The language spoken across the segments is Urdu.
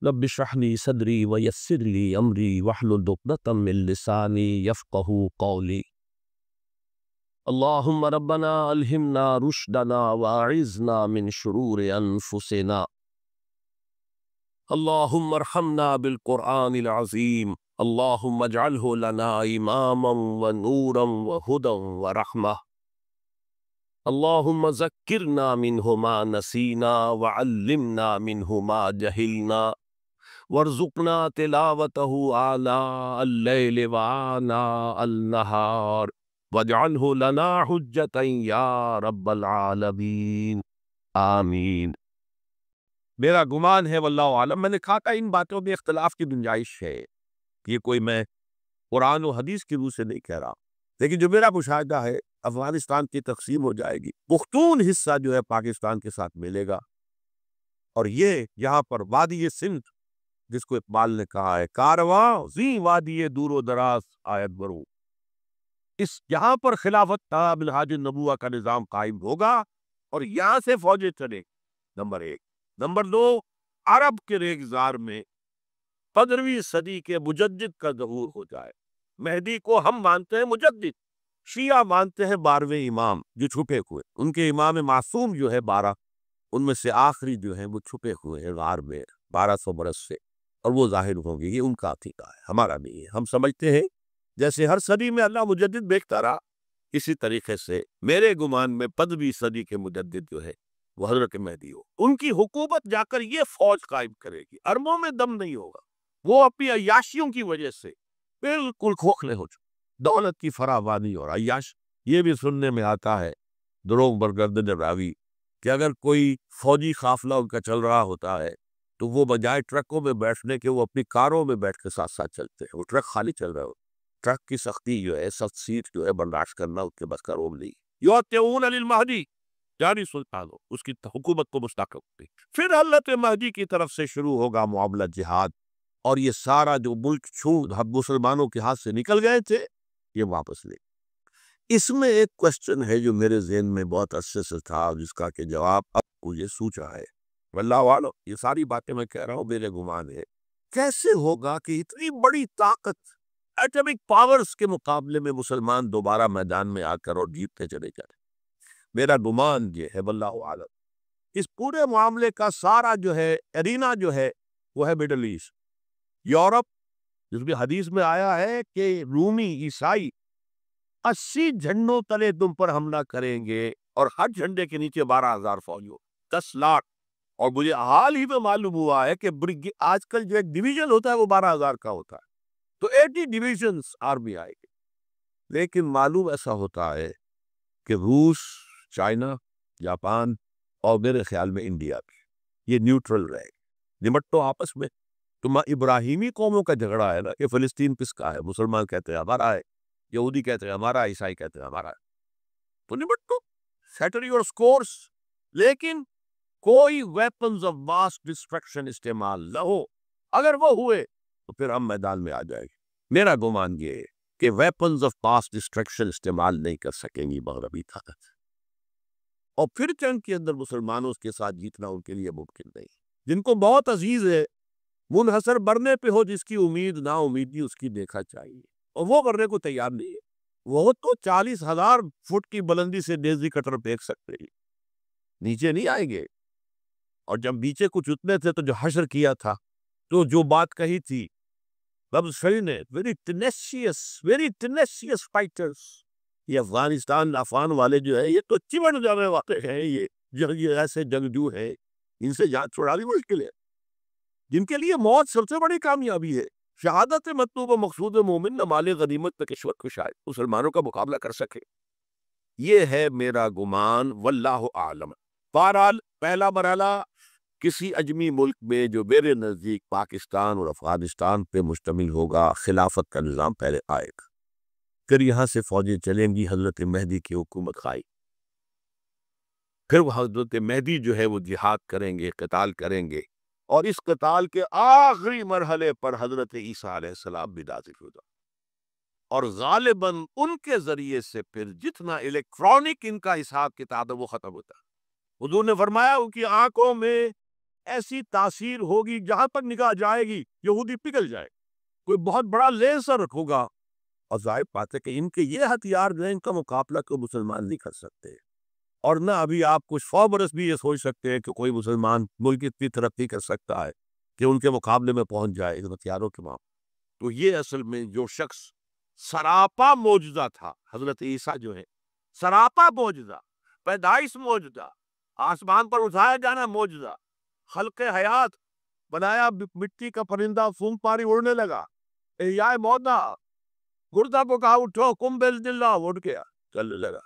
رب اشرح لي صدري ويسر لي أمري واحلل عقدة من لساني يفقهوا قولي. اللهم ربنا ألهمنا رشدنا وأعذنا من شرور أنفسنا. اللهم ارحمنا بالقرآن العظيم. اللهم اجعله لنا إماما ونورا وهدى ورحمة. اللهم ذكرنا منه ما نسينا وعلمنا منه ما جهلنا وارزقنا تلاوته آناء الليل وآناء النهار واجعله لنا حجة يا رب العالمین آمین۔ میرا گمان ہے واللہ عالم، میں نے کہا تھا ان باتوں میں اختلاف کی گنجائش ہے، یہ کوئی میں قرآن و حدیث کی روح سے نہیں کہہ رہا، لیکن جو میرا مشاہدہ ہے افغانستان کی تقسیم ہو جائے گی، پختون حصہ جو ہے پاکستان کے ساتھ ملے گا، اور یہ یہاں پر وادی سندھ جس کو اقبال نے کہا ہے کارواں زی وادی دور و دراز آیت برو، اس یہاں پر خلافت تا منہاج النبوہ کا نظام قائم ہوگا اور یہاں سے فوجیں چلے، نمبر ایک۔ نمبر دو، عرب کے ریگزار میں 15ویں صدی کے مجدد کا ظہور ہو جائے۔ مہدی کو ہم مانتے ہیں مجدد، شیعہ مانتے ہیں 12ویں امام جو چھپے ہوئے، ان کے امام معصوم جو ہے 12، ان میں سے آخری جو ہے وہ چھپے ہوئے ہیں غار میں 1200 برس سے، اور وہ ظاہر ہوں گے۔ یہ ان کا عقیدہ ہے، ہمارا نہیں ہے۔ ہم سمجھتے ہیں جیسے ہر صدی میں اللہ مجدد بھیجتا رہا، اسی طریقے سے میرے گمان میں 15ویں صدی کے مجدد جو ہے وہ حضرت مہدی ہو، ان کی حکومت جا کر یہ فوج قائم کرے گی، ارموں میں دم نہیں ہوگا، وہ اپنی عیاشیوں کی وجہ سے بالکل کھوکھلے ہو چکے، دولت کی فراوانی اور عیاش۔ یہ بھی سننے میں آتا ہے دروغ برگردن راوی کہ اگر کوئی فوجی قافلہ ان کا چل رہا ہوتا ہے تو وہ بجائے ٹرکوں میں بیٹھنے کے وہ اپنی کاروں میں بیٹھ کے ساتھ ساتھ چلتے ہیں، وہ ٹرک خالی چل رہا ہو، ٹرک کی سختی جو ہے، سخت سیٹ جو ہے برداشت کرنا اس کے بس کا روم نہیں۔ یوتیون للمہدی، جاری سلطان ہو، اس کی حکومت کو مستحکم ہوتی۔ پھر حضرت مہدی کی طرف سے شروع ہوگا معاملہ جہاد، اور یہ سارا جو ملک مسلمانوں کے ہاتھ سے نکل گئے تھے یہ واپس لے۔ اس میں ایک کوشچن ہے جو میرے ذہن میں بہت عرصے سے تھا، جس کا کہ جواب اب مجھے سوچا ہے، واللہ عالم، یہ ساری باتیں میں کہہ رہا ہوں میرے گمان ہے، کیسے ہوگا کہ اتنی بڑی طاقت ایٹمک پاورز کے مقابلے میں مسلمان دوبارہ میدان میں آ کر اور جیتتے چلے جائیں۔ میرا گمان یہ ہے واللہ عالم، اس پورے معاملے کا سارا جو ہے ارینا جو ہے وہ ہے مڈل ایسٹ، یورپ، جس میں حدیث میں آیا ہے کہ رومی عیسائی 80 جھنڈوں تلے تم پر حملہ کریں گے، اور ہر جھنڈے کے نیچے 12,000 فوج ہو، 10 لاکھ۔ اور مجھے حال ہی میں معلوم ہوا ہے کہ آج کل جو ایک ڈویژن ہوتا ہے وہ 12,000 کا ہوتا ہے، تو 80 ڈویژنز آرمی آئے گی۔ لیکن معلوم ایسا ہوتا ہے کہ روس، چائنا، جاپان اور میرے خیال میں انڈیا بھی یہ نیوٹرل رہے گا، نمٹو آپس میں۔ تو ابراہیمی قوموں کا جھگڑا ہے نا کہ فلسطین کس کا ہے، مسلمان کہتے ہیں ہمارا ہے، یہودی کہتے ہیں ہمارا، عیسائی کہتے ہیں ہمارا ہے، تو نمٹو، سیٹل یور سکورز۔ لیکن کوئی ویپنز آف ماس ڈسٹرکشن استعمال نہ ہو، اگر وہ ہوئے تو پھر ہم میدان میں آ جائیں گے۔ میرا گمان یہ ہے کہ ویپنز آف ماس ڈسٹرکشن استعمال نہیں کر سکیں گی مغربی طاقت، اور پھر جنگ کے اندر مسلمانوں کے ساتھ جیتنا ان کے لیے ممکن نہیں۔ جن کو بہت عزیز ہے، منحصر برنے پہ ہو جس کی امید نا امیدی اس کی دیکھا چاہیے، اور وہ برنے کو تیار نہیں ہے۔ وہ تو 40,000 فٹ کی بلندی سے ڈیزی کٹر پھینک سکتے ہیں، نیچے نہیں آئیں گے۔ اور جب نیچے کچھ اتنے تھے تو جو حشر کیا تھا، تو جو بات کہی تھی بب شری نے، ویری ٹینیشیس فائٹرز، یہ افغانستان افغان والے جو ہے یہ تو چمٹ جانے والے ہیں، یہ ایسے جنگجو ہیں، ان سے جان چھڑانی مشکل ہے، جن کے لیے موت سب سے بڑی کامیابی ہے۔ شہادت مطلوب و مقصود مومن نہ مال غنیمت میں کشوت کو شاید مسلمانوں کا مقابلہ کر سکے، یہ ہے میرا گمان، واللہ عالم۔ بہرحال پہلا مرحلہ کسی اجمی ملک میں جو میرے نزدیک پاکستان اور افغانستان پہ مشتمل ہوگا، خلافت کا نظام پہلے آئے گا، پھر یہاں سے فوجیں چلیں گی، حضرت مہدی کی حکومت قائم، پھر وہ حضرت مہدی جو ہے وہ جہاد کریں گے، قتال کریں گے، اور اس قتال کے آخری مرحلے پر حضرت عیسیٰ علیہ السلام بھی نازل ہو جائیں، اور غالباً ان کے ذریعے سے پھر جتنا الیکٹرانک ان کا حساب کتاب ہے وہ ختم ہوتا ہے۔ حضور نے فرمایا ان کی آنکھوں میں ایسی تاثیر ہوگی جہاں تک نگاہ جائے گی یہودی پگھل جائے، کوئی بہت بڑا لیزر ہوگا، اور ظاہر بات ہے کہ ان کے یہ ہتھیار جو ہیں ان کا مقابلہ کوئی مسلمان نہیں کر سکتے، اور نہ ابھی آپ کچھ 100 برس بھی یہ سوچ سکتے ہیں کہ کوئی مسلمان ملک اتنی ترقی کر سکتا ہے کہ ان کے مقابلے میں پہنچ جائے ان ہتھیاروں کے معاملے۔ تو یہ اصل میں جو شخص سراپا معجزہ تھا، حضرت عیسیٰ جو ہے سراپا معجزہ، پیدائش معجزہ، آسمان پر اٹھایا جانا معجزہ، خلق حیات، بنایا مٹی کا پرندہ فونک ماری اڑنے لگا، احیاء موتا، گردہ کو کہا اٹھو کم باذن اللہ، اٹھ گیا چلنے لگا،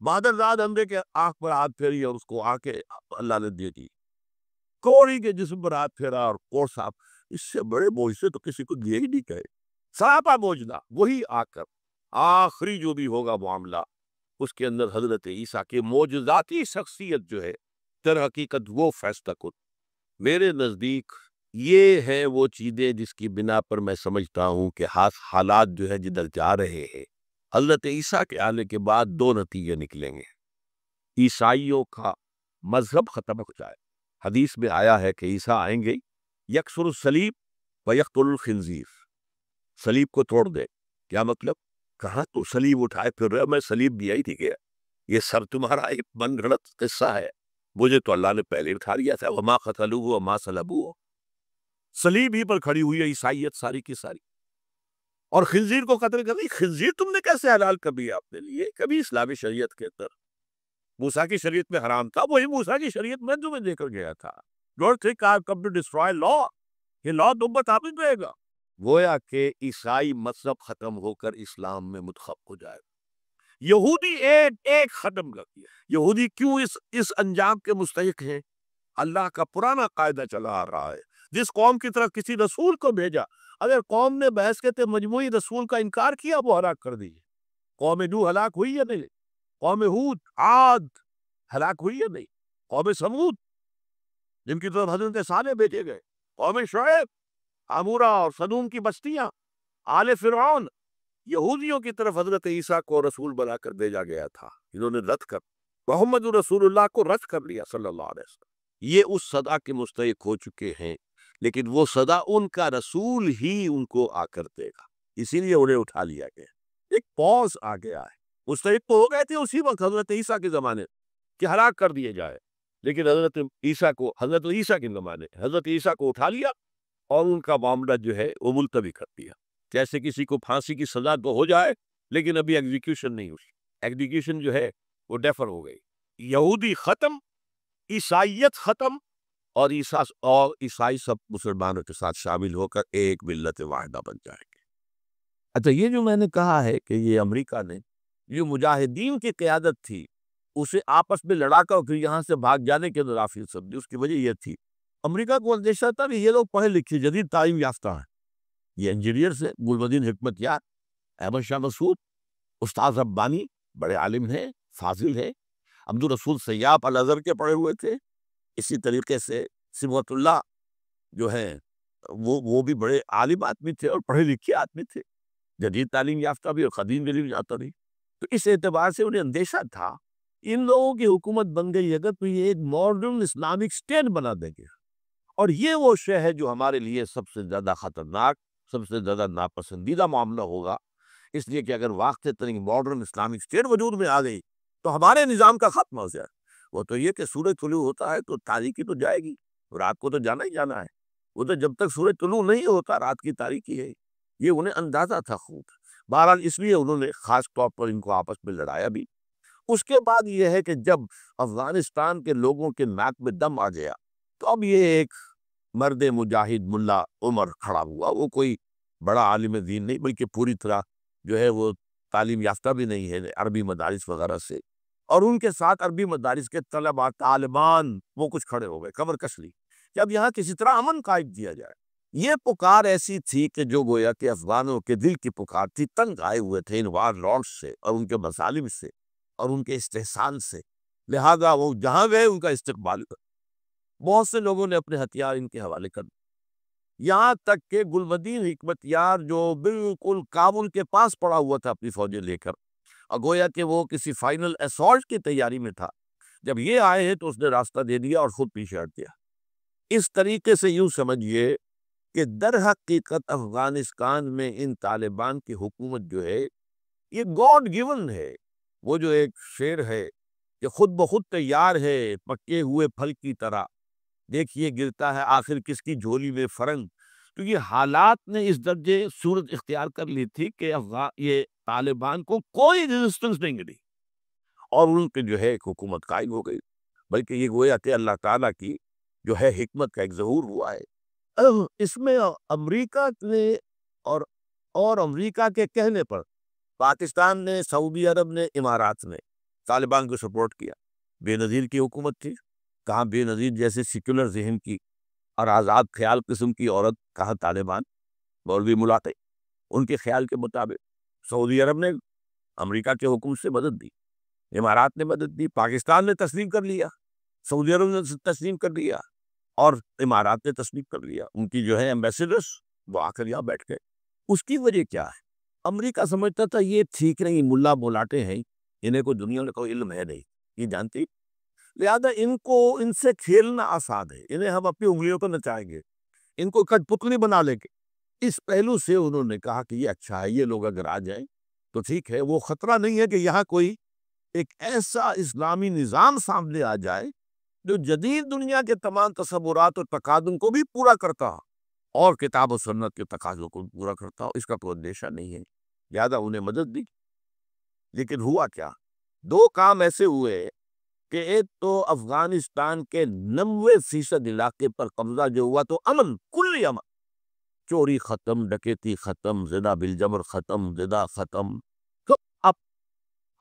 مادر زاد اندھے کے آنکھ پر ہاتھ پھیری اور اس کو آنکھیں اللہ نے دے دی، کوڑی کے جسم پر ہاتھ پھیرا اور کوڑ صاحب، اس سے بڑے معجزے تو کسی کو دیے ہی نہیں گئے، سراپا معجزہ، وہی آ کر آخری جو بھی ہوگا معاملہ اس کے اندر حضرت عیسیٰ کی معجزاتی شخصیت جو ہے در حقیقت وہ فیصلہ کن۔ میرے نزدیک یہ ہے وہ چیزیں جس کی بنا پر میں سمجھتا ہوں کہ حالات جو ہے جدھر جا رہے ہیں، حضرت عیسیٰ کے آنے کے بعد 2 نتیجے نکلیں گے۔ عیسائیوں کا مذہب ختم ہو جائے، حدیث میں آیا ہے کہ عیسیٰ آئیں گے، یکسر الصلیب و یقتل الخنزیر، صلیب کو توڑ دے، کیا مطلب؟ کہاں تو صلیب اٹھائے پھر رہے، میں صلیب دیا ہی نہیں گیا، یہ سب تمہارا ایک من گھڑت قصہ ہے، مجھے تو اللہ نے پہلے اٹھا لیا تھا، وما قتلوہ وما صلبوہ، صلیب ہی پر کھڑی ہوئی ہے عیسائیت ساری کی ساری، اور خنزیر کو قتل کر دی۔ خنزیر تم نے کیسے حلال کر دیا اپنے لیے؟ کبھی اسلامی شریعت کے اندر، موسیٰ کی شریعت میں حرام تھا، وہی موسیٰ کی شریعت میں تمہیں دے کر گیا تھا۔ Don't think I've come to destroy law، یہ لا تم پر ثابت رہے گا۔ گویا کہ عیسائی مذہب ختم ہو کر اسلام میں منتخب ہو جائے گا۔ یہودی ایک ختم کر دیا۔ یہودی کیوں اس انجام کے مستحق ہیں؟ اللہ کا پرانا قاعدہ چلا آ رہا ہے، جس قوم کی طرف کسی رسول کو بھیجا، اگر قوم نے بحث کے مجموعی رسول کا انکار کیا، وہ ہلاک کر دی۔ قوم نوح ہلاک ہوئی یا نہیں؟ قوم ہود، عاد ہلاک ہوئی یا نہیں؟ قوم سمود جن کی طرف حضرت صالح بھیجے گئے، قوم شعیب، عمورہ اور صدوم کی بستیاں، آل فرعون، یہودیوں کی طرف حضرت عیسیٰ کو رسول بنا کر بھیجا گیا تھا، انہوں نے رد کر محمد رسول اللہ کو رد کر لیا صلی اللہ علیہ وسلم۔ یہ اس صدا کے مستحق ہو چکے ہیں، لیکن وہ صدا ان کا رسول ہی ان کو آ کر دے گا، اسی لیے انہیں اٹھا لیا گیا۔ ایک پوز آ گیا ہے، مستحق تو ہو گئے تھے اسی وقت حضرت عیسیٰ کے زمانے کہ ہلاک کر دیے جائے، لیکن حضرت عیسیٰ کے زمانے حضرت عیسیٰ کو اٹھا لیا اور ان کا معاملہ جو ہے وہ ملتوی کر دیا۔ جیسے کسی کو پھانسی کی سزا تو ہو جائے لیکن ابھی ایگزیکیوشن نہیں ہوئی، ایگزیکیوشن جو ہے وہ ڈیفر ہو گئی۔ یہودی ختم، عیسائیت ختم، اور عیسائی سب مسلمانوں کے ساتھ شامل ہو کر ایک ملت واحدہ بن جائیں گے۔ اچھا، یہ جو میں نے کہا ہے کہ یہ امریکہ نے جو مجاہدین کی قیادت تھی اسے آپس میں لڑا کر پھر یہاں سے بھاگ جانے کے اندر آفیل سمجھی، اس کی وجہ یہ تھی امریکہ کو اندیشہ تھا کہ یہ لوگ پڑھے لکھے جدید تعلیم یافتہ ہیں، یہ انجینئرز ہیں، گلبدین حکمت یار، احمد شاہ مسعود، استاد ربانی بڑے عالم ہیں، فاضل ہیں، عبد الرسول سیاب الازہر کے پڑھے ہوئے تھے، اسی طریقے سے صبغت اللہ جو ہیں وہ بھی بڑے عالم آدمی تھے اور پڑھے لکھے آدمی تھے، جدید تعلیم یافتہ بھی اور قدیم تعلیم یافتہ بھی۔ تو اس اعتبار سے انہیں اندیشہ تھا ان لوگوں کی حکومت بن گئی اگر تو یہ ایک ماڈرن اسلامک اسٹیٹ بنا دیں گے، اور یہ وہ شے ہے جو ہمارے لیے سب سے زیادہ خطرناک، سب سے زیادہ ناپسندیدہ معاملہ ہوگا، اس لیے کہ اگر واقع ترین ماڈرن اسلامک اسٹیٹ وجود میں آ گئی تو ہمارے نظام کا خاتمہ ہو جائے۔ وہ تو یہ کہ سورج طلوع ہوتا ہے تو تاریکی تو جائے گی، رات کو تو جانا ہی جانا ہے، وہ تو جب تک سورج طلوع نہیں ہوتا رات کی تاریکی ہے، یہ انہیں اندازہ تھا خوب۔ بہرحال اس لیے انہوں نے خاص طور پر ان کو آپس میں لڑایا بھی۔ اس کے بعد یہ ہے کہ جب افغانستان کے لوگوں کے ناک میں دم آ گیا تو اب یہ ایک مرد مجاہد ملا عمر کھڑا ہوا، وہ کوئی بڑا عالم دین نہیں بلکہ پوری طرح جو ہے وہ تعلیم یافتہ بھی نہیں ہے، عربی مدارس وغیرہ سے، اور ان کے ساتھ عربی مدارس کے طلباء طالبان وہ کچھ کھڑے ہو گئے، کمر کس لی کہ اب یہاں کسی طرح امن قائم کیا جائے۔ یہ پکار ایسی تھی کہ جو گویا کہ افغانوں کے دل کی پکار تھی، تنگ آئے ہوئے تھے ان وار لارڈز سے اور ان کے مظالم سے اور ان کے استحسان سے، لہذا وہ جہاں گئے ان کا استقبال کر، بہت سے لوگوں نے اپنے ہتھیار ان کے حوالے کر دیے، یہاں تک کہ گلبدین حکمت یار جو بالکل کابل کے پاس پڑا ہوا تھا اپنی فوجیں لے کر، اور گویا کہ وہ کسی فائنل اسالٹ کی تیاری میں تھا، جب یہ آئے ہیں تو اس نے راستہ دے دیا اور خود پیچھے ہٹ گیا۔ اس طریقے سے یوں سمجھیے کہ در حقیقت افغانستان میں ان طالبان کی حکومت جو ہے یہ گاڈ گیون ہے. وہ جو ایک شعر ہے کہ خود بخود تیار ہے پکے ہوئے پھل کی طرح، دیکھیے گرتا ہے آخر کس کی جھولی میں فرنگ. تو یہ حالات نے اس درجے صورت اختیار کر لی تھی کہ یہ طالبان کو کوئی ریزسٹنس نہیں ملی اور ان کے جو ہے ایک حکومت قائم ہو گئی. بلکہ یہ گویا کہ اللہ تعالیٰ کی جو ہے حکمت کا ایک ظہور ہوا ہے. اس میں امریکہ نے اور امریکہ کے کہنے پر پاکستان نے، سعودی عرب نے، امارات نے طالبان کو سپورٹ کیا. بے نظیر کی حکومت تھی، کہاں بے نظیر جیسے سیکولر ذہن کی اور آزاد خیال قسم کی عورت، کہاں طالبان، مولوی ملاقے. ان کے خیال کے مطابق سعودی عرب نے امریکہ کے حکم سے مدد دی، امارات نے مدد دی، پاکستان نے تسلیم کر لیا، سعودی عرب نے تسلیم کر لیا اور امارات نے تسلیم کر لیا. ان کی جو ہے ایمبیسڈرس وہ آ کر یہاں بیٹھ گئے. اس کی وجہ کیا ہے؟ امریکہ سمجھتا تھا یہ ٹھیک نہیں، ملا مولاٹے ہیں، انہیں کوئی دنیا میں کوئی علم ہے نہیں، یہ جانتی، لہذا ان سے کھیلنا آسان ہے، انہیں ہم اپنی انگلیوں پر نچائیں گے، ان کو کٹ پتلی بنا لیں گے. اس پہلو سے انہوں نے کہا کہ یہ اچھا ہے، یہ لوگ اگر آ جائیں تو ٹھیک ہے. وہ خطرہ نہیں ہے کہ یہاں کوئی ایک ایسا اسلامی نظام سامنے آ جائے جو جدید دنیا کے تمام تصورات اور تقاضوں کو بھی پورا کرتا اور کتاب و سنت کے تقاضوں کو پورا کرتا ہو. اس کا کوئی اندیشہ نہیں ہے، زیادہ انہیں مدد دی. لیکن ہوا کیا؟ دو کام ایسے ہوئے کہ ایک تو افغانستان کے 90% علاقے پر قبضہ جو ہوا تو امن، کلی امن، چوری ختم، ڈکیتی ختم، زنا بالجبر ختم، زنا ختم. تو اب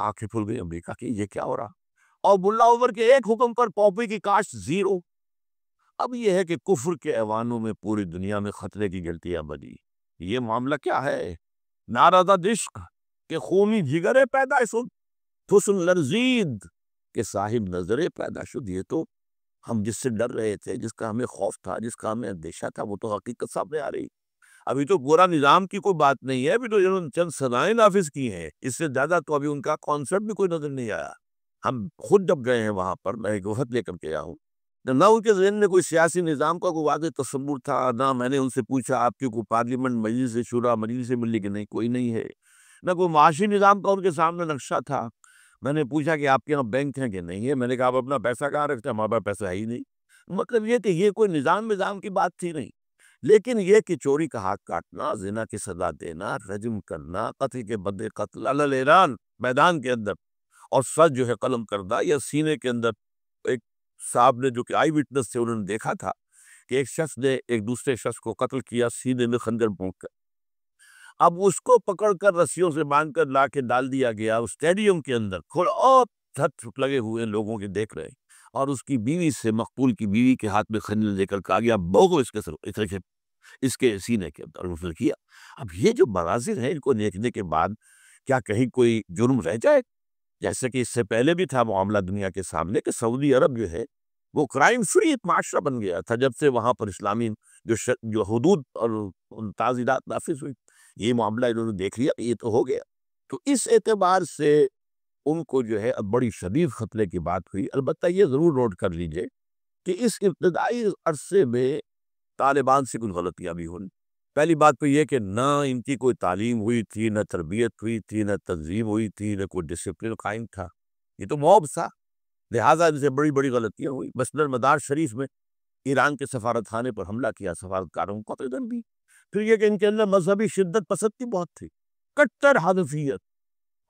آنکھیں کھل گئی امریکہ کی، یہ کیا ہو رہا؟ اور ملا عمر کے ایک حکم پر پاپی کی کاشت زیرو. اب یہ ہے کہ کفر کے ایوانوں میں پوری دنیا میں خطرے کی گھنٹیاں بجی. یہ معاملہ کیا ہے؟ نارضا عشق کہ خونی جگرے پیدا شد، حسن لرزید کہ صاحب نظرے پیدا شد. یہ تو ہم جس سے ڈر رہے تھے، جس کا ہمیں خوف تھا، جس کا ہمیں اندیشہ تھا، وہ تو حقیقت سامنے آ رہی. ابھی تو پورا نظام کی کوئی بات نہیں ہے، ابھی تو انہوں نے چند سزائیں نافذ کی ہیں، اس سے زیادہ تو ابھی ان کا کانسیپٹ بھی کوئی نظر نہیں آیا. ہم خود جب گئے ہیں وہاں پر، میں ایک وفد لے کر کے آیا ہوں، نہ ان کے ذہن میں کوئی سیاسی نظام کا کوئی واضح تصور تھا، نہ میں نے ان سے پوچھا آپ کی کوئی پارلیمنٹ، مجلس شورا، مجلس ملی کہ نہیں، کوئی نہیں ہے، نہ کوئی معاشی نظام کا ان کے سامنے نقشہ تھا. میں نے پوچھا کہ آپ کے یہاں بینک ہیں کہ نہیں ہے، میں نے کہا آپ اپنا پیسہ کہاں رکھتے ہیں؟ ہمارے پاس پیسہ ہے ہی نہیں. مطلب یہ کہ یہ کوئی نظام کی بات تھی نہیں. لیکن یہ کہ چوری کا ہاتھ کاٹنا، زنا کی سزا دینا، رجم کرنا، قتل کے بدلے قتل علل اعلان میدان کے اندر، اور سر جو ہے قلم کردہ یا سینے کے اندر. ایک صاحب نے جو کہ آئی وٹنس تھے، انہوں نے دیکھا تھا کہ ایک شخص نے ایک دوسرے شخص کو قتل کیا سینے میں خنجر بھونک کر. اب اس کو پکڑ کر رسیوں سے باندھ کر لا کے ڈال دیا گیا اسٹیڈیم کے اندر، اور چھت لگے ہوئے لوگوں کے دیکھ رہے، اور اس کی بیوی سے، مقتول کی بیوی کے ہاتھ میں خنجر لے کر کہا گیا بھوگو اس کے سینے کے اندر. اس نے کیا. اب یہ جو مناظر ہیں، ان کو دیکھنے کے بعد کیا کہیں کوئی جرم رہ جائے؟ جیسے کہ اس سے پہلے بھی تھا معاملہ دنیا کے سامنے کہ سعودی عرب جو ہے وہ کرائم فری معاشرہ بن گیا تھا جب سے وہاں پر اسلامی جو حدود اور تعزیرات نافذ ہوئی. یہ معاملہ انہوں نے دیکھ لیا، یہ تو ہو گیا. تو اس اعتبار سے ان کو جو ہے اب بڑی شدید خطرے کی بات ہوئی. البتہ یہ ضرور نوٹ کر لیجئے کہ اس ابتدائی عرصے میں طالبان سے کچھ غلطیاں بھی ہوئی. پہلی بات تو یہ کہ نہ ان کی کوئی تعلیم ہوئی تھی، نہ تربیت ہوئی تھی، نہ تنظیم ہوئی تھی، نہ کوئی ڈسپلن قائم تھا. یہ تو موب تھا، لہٰذا ان سے بڑی بڑی غلطیاں ہوئی. مثلاً مدار شریف میں ایران کے سفارت خانے پر حملہ کیا، سفارتکاروں کو قتل کر دی. پھر یہ کہ ان کے اندر مذہبی شدت پسندی بہت تھی، کٹر حنفیت،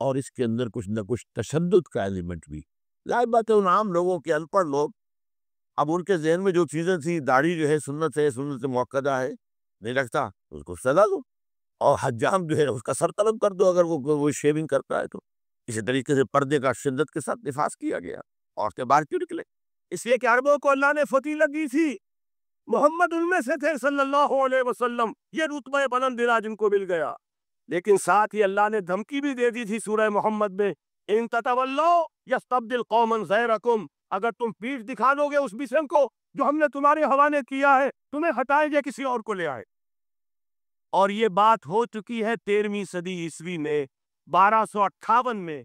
اور اس کے اندر کچھ نہ کچھ تشدد کا ایلیمنٹ بھی. ظاہر بات ہے ان عام لوگوں کے، ان پڑھ لوگ، اب ان کے ذہن میں جو چیزیں تھیں، داڑھی جو ہے سنت موقدہ ہے، نہیں رکھتا اس کو سزا دو، اور حجام جو ہے اس کا سر قلم کر دو اگر وہ شیونگ کرتا ہے تو. اسی طریقے سے پردے کا شدت کے ساتھ نفاذ کیا گیا. عورتیں باہر کیوں نکلے؟ اس لیے کہ عربوں کو اللہ نے فضیلت دی تھی، محمد ان میں سے تھے صلی اللہ علیہ وسلم، یہ رتبہ بلند دلا جن کو مل گیا. لیکن ساتھ ہی اللہ نے دھمکی بھی دے دی تھی سورہ محمد میں، ان تتولوا یستبدل قوما غیرکم، اگر تم پیٹھ دکھا دو گے اس مشن کو جو ہم نے تمہارے حوالے کیا ہے، تمہیں ہٹائیں گے، کسی اور کو لے آئے. اور یہ بات ہو چکی ہے 13ویں صدی عیسوی میں، 1258 میں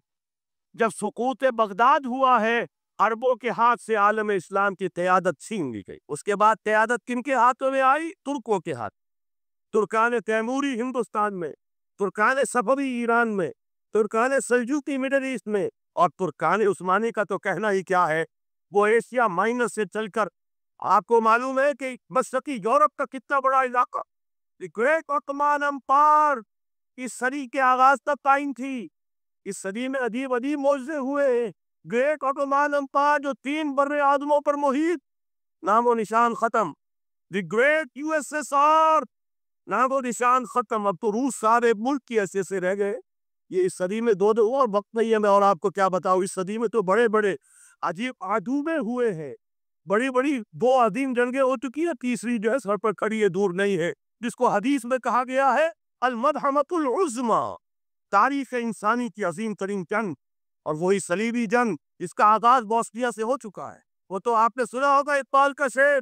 جب سقوط بغداد ہوا ہے عربوں کے ہاتھ سے عالم اسلام کی قیادت چھین لی گئی. اس کے بعد قیادت کن کے ہاتھوں میں آئی؟ ترکوں کے ہاتھ. ترکان تیموری ہندوستان میں، ترکان صفوی ایران میں، ترکان سلجوقی مڈل ایسٹ میں، اور ترکان عثمانی کا تو کہنا ہی کیا ہے. وہ ایشیا مائنر سے چل کر آپ کو معلوم ہے کہ مشرقی یورپ کا کتنا بڑا علاقہ. گریٹ عثمان امپائر اس صدی کے آغاز تک قائم تھی. اس صدی میں عجیب عجیب معجزے ہوئے ہیں. گریٹ عثمان امپائر جو 3 بر اعظموں پر محیط، نام و نشان ختم. The great U S S R, نام و نشان ختم. اب تو روس سارے ملک کی حیثیت سے رہ گئے. یہ اس صدی میں دو اور وقت نہیں ہے میں اور آپ کو کیا بتاؤں. اس صدی میں تو بڑے بڑے عجیب عجوبے ہوئے ہیں. بڑی بڑی 2 عظیم جنگیں ہو چکی ہیں، تیسری جو ہے سر پر کھڑی ہے، دور نہیں ہے، جس کو حدیث میں کہا گیا ہے المدحمۃ العظمی، تاریخ انسانی کی عظیم ترین جنگ. اور وہی صلیبی جنگ اس کا آغاز بوسنیا سے ہو چکا ہے. وہ تو آپ نے سنا ہوگا اقبال کا شعر،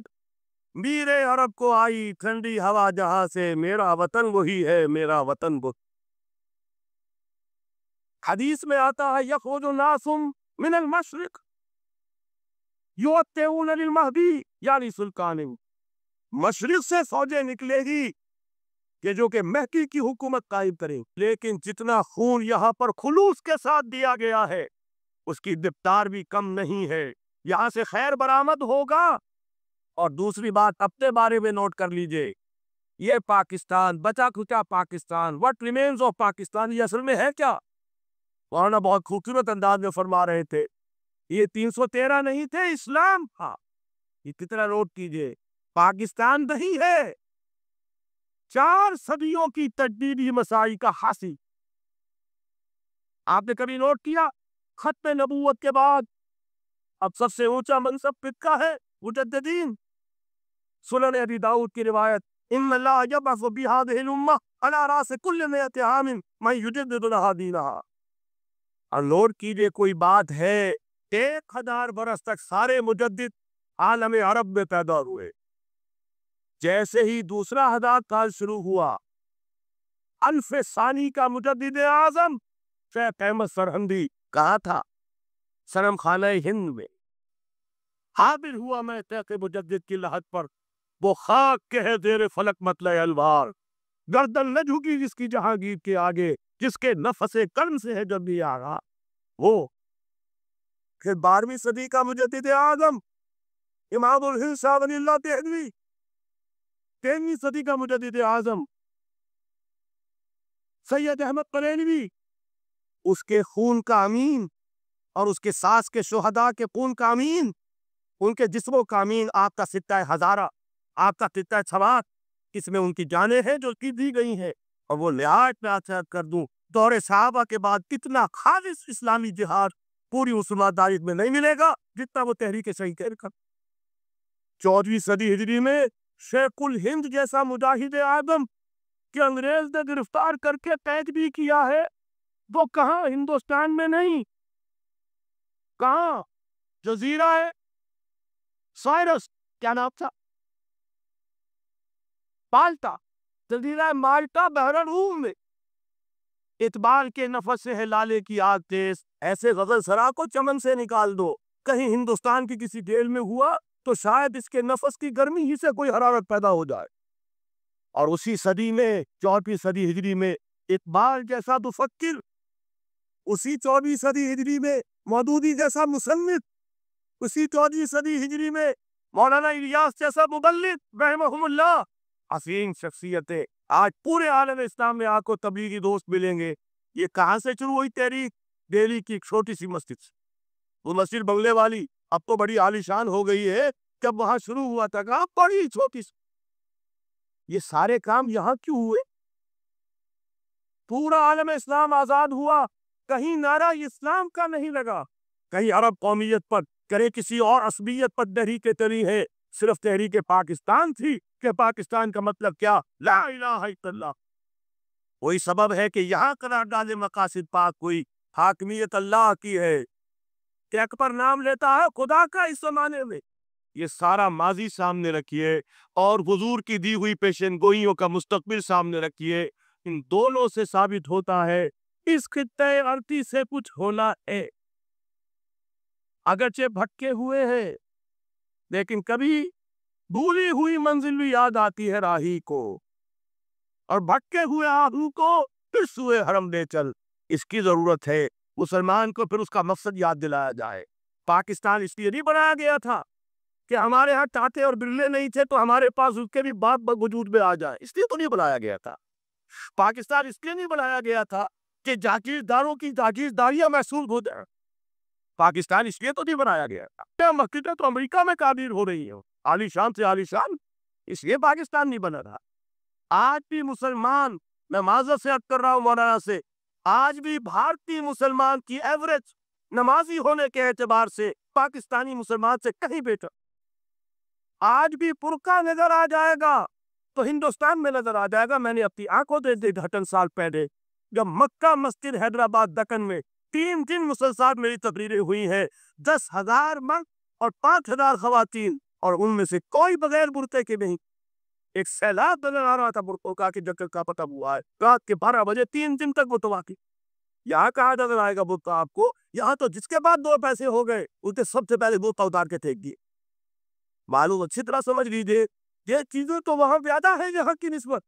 میرے عرب کو آئی ٹھنڈی ہوا جہاں سے، میرا وطن وہی ہے، میرا وطن وہ. حدیث میں آتا ہے یخرج الناس من المشرق یؤتون للمہدی یعنی سلطان. مشرق سے فوجیں نکلے گی کہ مہدی کی حکومت قائم کریں. لیکن جتنا خون یہاں پر خلوص کے ساتھ دیا گیا ہے اس کی رفتار بھی کم نہیں ہے. یہاں سے خیر برآمد ہوگا. اور دوسری بات اپنے بارے میں نوٹ کر لیجئے، یہ پاکستان، بچا کھچا Pakistan, what remains of Pakistan, یہ اصل میں ہے کیا؟ مولانا بہت خوبصورت انداز میں فرما رہے تھے، یہ 313 نہیں تھے، اسلام تھا. یہ کتنا نوٹ کیجئے، پاکستان نہیں ہے، 4 صدیوں کی تجدیدی مساعی کا حاصل. آپ نے کبھی نوٹ کیا ختم نبوت کے بعد اب سب سے اونچا منصب کس کا ہے؟ مجددین. سنن ابی داؤد کی روایت، ان اللہ یبعث بہذہ الامہ علی راس کل مئۃ عام من یجدد لها دینہا. اور نوٹ کیجئے کوئی بات ہے، 1000 برس تک سارے مجدد عالم عرب میں پیدا ہوئے. جیسے ہی دوسرا 1000 سال شروع ہوا، الف ثانی کا مجدد اعظم شیخ احمد سرہندی کہا تھا صنم خانہ ہند میں حاضر ہوا میں تحق مجدد کی لحد پر. وہ خاک کے ہے زیر فلک مطلع الوار، گردن نہ جھکی جس کی جہانگیر کے آگے، جس کے نفس کرم سے ہے جب بھی آگا. وہ پھر 12ویں صدی کا مجدد اعظم امام الہند شاہ ولی اللہ دہلوی، 13ویں صدی کا مجدد اعظم سید احمد بریلوی، اس کے خون کا امین اور اس کے ساس کے شہداء کے خون کا امین، ان کے جسموں کا امین آپ کا ستہ ہزارہ، آپ کا ستہ سوات، اس میں ان کی جانیں ہیں جو کی دی گئی ہیں. اور وہ نہایت میں عرض کر دوں، دور صحابہ کے بعد کتنا خالص اسلامی جہاد پوری مسلمان تاریخ میں نہیں ملے گا جتنا وہ تحریک صحیح کہہ کر. 14ویں صدی ہجری میں شیخ الہند جیسا مجاہد اعظم کہ انگریز نے گرفتار کر کے قید بھی کیا ہے، وہ کہاں؟ ہندوستان میں نہیں، کہاں؟ جزیرہ ہے سائرس، کیا نام تھا؟ مالٹا، جزیرہ مالٹا بحر الروم میں. اقبال کے نفس سے ہے لالے کی آگ تیز، ایسے غزل سرا کو چمن سے نکال دو. کہیں ہندوستان کی کسی جیل میں ہوا تو شاید اس کے نفس کی گرمی ہی سے کوئی حرارت پیدا ہو جائے. اور اسی صدی میں 14ویں صدی ہجری میں اقبال جیسا مفکر، اسی 14ویں صدی ہجری میں مودودی جیسا مصنف، اسی 14ویں صدی ہجری میں مولانا الیاس جیسا مبلغ رحمہم اللہ، عظیم شخصیتیں آج پورے عالم اسلام میں آپ کو تبلیغی دوست ملیں گے. یہ کہاں سے شروع ہوئی تحریک؟ دہلی کی ایک چھوٹی سی مسجد سے. وہ مسجد بنگلے والی اب تو بڑی عالیشان ہو گئی ہے، جب وہاں شروع ہوا تھا کہاں بڑی چھوٹی سی. یہ سارے کام یہاں کیوں ہوئے؟ پورا عالم اسلام آزاد ہوا، کہیں نعرہ اسلام کا نہیں لگا، کہیں عرب قومیت پر، کرے کسی اور عصبیت پر تحریکیں چلی ہے. صرف تحریک پاکستان تھی کہ پاکستان کا مطلب کیا؟ لا الہ الا اللہ. وہی سبب ہے کہ یہاں قرارداد مقاصد پاک ہوئی، حاکمیت اللہ کی ہے، کہ اکبر نام لیتا ہے خدا کا اس زمانے میں. یہ سارا ماضی سامنے رکھیے اور حضور کی دی ہوئی پیشن گوئیوں کا مستقبل سامنے رکھیے. ان دونوں سے ثابت ہوتا ہے اس خطے ارضی سے کچھ ہونا ہے. اگرچہ بھٹکے ہوئے ہیں لیکن کبھی بھولی ہوئی منزل بھی یاد آتی ہے راہی کو، اور بھٹکے ہوئے آہو کو پھر سوئے حرم لے چل۔ اس کی ضرورت ہے مسلمان کو پھر اس کا مقصد یاد دلایا جائے۔ پاکستان اس لیے نہیں بنایا گیا تھا کہ ہمارے ہاں ٹاٹے اور برلے نہیں تھے تو ہمارے پاس اس کے بھی باپ وجود میں آ جائے، اس لیے تو نہیں بنایا گیا تھا۔ پاکستان اس لیے نہیں بنایا گیا تھا کہ جاگیرداروں کی جاگیرداریاں محسوس ہو جائیں۔ پاکستان اس لیے تو نہیں بنایا گیا تھا۔ مسجدیں تو امریکہ میں تعمیر ہو رہی ہیں، عالی شان سے عالی شان، اس لیے پاکستان نہیں بنا تھا۔ آج بھی مسلمان، میں معذرت سے عرض کر رہا ہوں مولانا سے، آج بھی بھارتی مسلمان کی ایوریج نمازی ہونے کے اعتبار سے پاکستانی مسلمان سے کہیں بیٹا۔ آج بھی پرکا نظر آ جائے گا تو ہندوستان میں نظر آ جائے گا۔ میں نے اپنی آنکھوں دیکھے 2.5 سال پہلے جب مکہ مسجد حیدرآباد دکن میں 3 دن مسلسل میری تقریریں ہوئی ہیں، 10,000 مرد اور 5,000 خواتین، اور ان میں سے کوئی بغیر برقعے کے نہیں۔ ایک سیلاب نظر آ رہا تھا برقعوں کا کہ جگہ کا پتہ ہوا ہے، رات کے 12 بجے 3 دن تک متواقع۔ یہاں کہاں نظر آئے گا برقع آپ کو؟ یہاں تو جس کے بعد 2 پیسے ہو گئے اسے سب سے پہلے برقع اتار کے پھینک دیے۔ معلوم اچھی طرح سمجھ لیجیے، یہ چیزیں تو وہاں زیادہ ہیں یہاں کی نسبت۔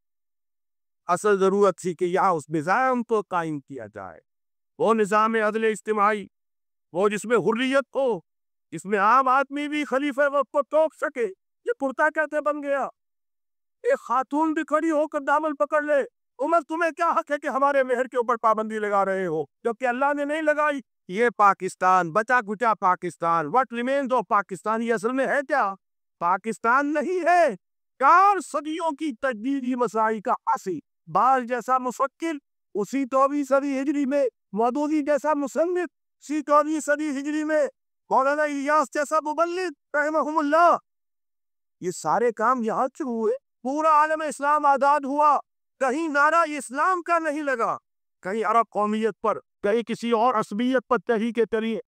اصل ضرورت تھی کہ یہاں اس نظام کو قائم کیا جائے، وہ نظام عدل اجتماعی، وہ جس میں حریت ہو، جس میں عام آدمی بھی خلیفہ وقت کو ٹوک سکے۔ یہ پرتا کیسے بن گیا؟ ایک خاتون بھی کھڑی ہو کر دامن پکڑ لے، عمر تمہیں کیا حق ہے کہ ہمارے مہر کے اوپر پابندی لگا رہے ہو جبکہ اللہ نے نہیں لگائی؟ یہ پاکستان، بچا کچا Pakistan, what remains of Pakistan, یہ اصل میں ہے کیا؟ پاکستان نہیں ہے، 4 صدیوں کی تجدیدی مساعی کا عاصی، بال جیسا مفکر اسی 24 صدی ہجری میں، مودودی جیسا مصنف اسی 24 صدی ہجری میں، مولانا الیاس جیسا مبلغ رحمہم اللہ، یہ سارے کام یہاں سے ہوئے۔ پورا عالم اسلام آزاد ہوا، کہیں نعرہ اسلام کا نہیں لگا، کہیں عرب قومیت پر، کہیں کسی اور عصبیت پر تحریک تری